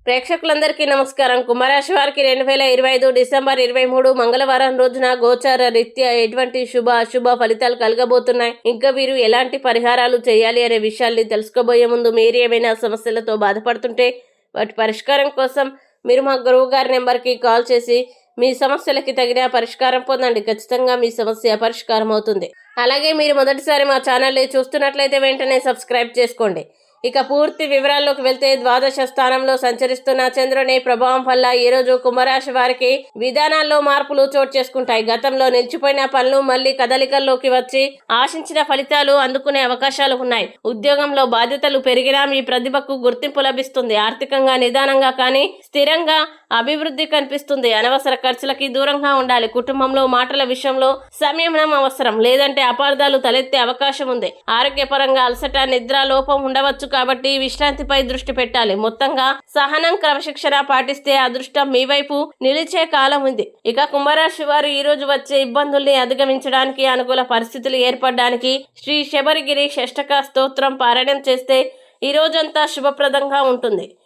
ప్రేక్షకులందరికీ నమస్కారం. కుంభరాశి వారికి 2025 డిసెంబర్ 23 మంగళవారం రోజున గోచార రీత్యా ఎటువంటి శుభ అశుభ ఫలితాలు కలగబోతున్నాయి, ఇంకా వీరు ఎలాంటి పరిహారాలు చేయాలి అనే విషయాల్ని తెలుసుకోబోయే ముందు మీరు ఏమైనా సమస్యలతో బాధపడుతుంటే వాటి పరిష్కారం కోసం మీరు మా గురువు గారి నెంబర్కి కాల్ చేసి మీ సమస్యలకి తగిన పరిష్కారం పొందండి. ఖచ్చితంగా మీ సమస్య పరిష్కారం అవుతుంది. అలాగే మీరు మొదటిసారి మా ఛానల్ని చూస్తున్నట్లయితే వెంటనే సబ్స్క్రైబ్ చేసుకోండి. ఇక పూర్తి వివరాల్లోకి వెళ్తే ద్వాదశ స్థానంలో సంచరిస్తున్న చంద్రుని ప్రభావం వల్ల ఈ రోజు కుంభరాశి వారికి విధానాల్లో మార్పులు చోటు చేసుకుంటాయి. గతంలో నిలిచిపోయిన పనులు మళ్లీ కదలికల్లోకి వచ్చి ఆశించిన ఫలితాలు అందుకునే అవకాశాలు ఉన్నాయి. ఉద్యోగంలో బాధ్యతలు పెరిగినా మీ ప్రతిభకు గుర్తింపు లభిస్తుంది. ఆర్థికంగా నిదానంగా కానీ స్థిరంగా అభివృద్ధి కనిపిస్తుంది. అనవసర ఖర్చులకి దూరంగా ఉండాలి. కుటుంబంలో మాటల విషయంలో సంయమనం అవసరం, లేదంటే అపార్థాలు తలెత్తే అవకాశం ఉంది. ఆరోగ్యపరంగా అలసట, నిద్ర లోపం ఉండవచ్చు కాబట్టి విశ్రాంతిపై దృష్టి పెట్టాలి. మొత్తంగా సహనం, క్రమశిక్షణ పాటిస్తే అదృష్టం మీ వైపు నిలిచే కాలం ఉంది. ఇక కుంభరాశి వారు ఈ రోజు వచ్చే ఇబ్బందుల్ని అధిగమించడానికి, అనుకూల పరిస్థితులు ఏర్పడడానికి శ్రీ శబరిగిరి షష్టక స్తోత్రం పారాయణం చేస్తే ఈ రోజంతా శుభప్రదంగా ఉంటుంది.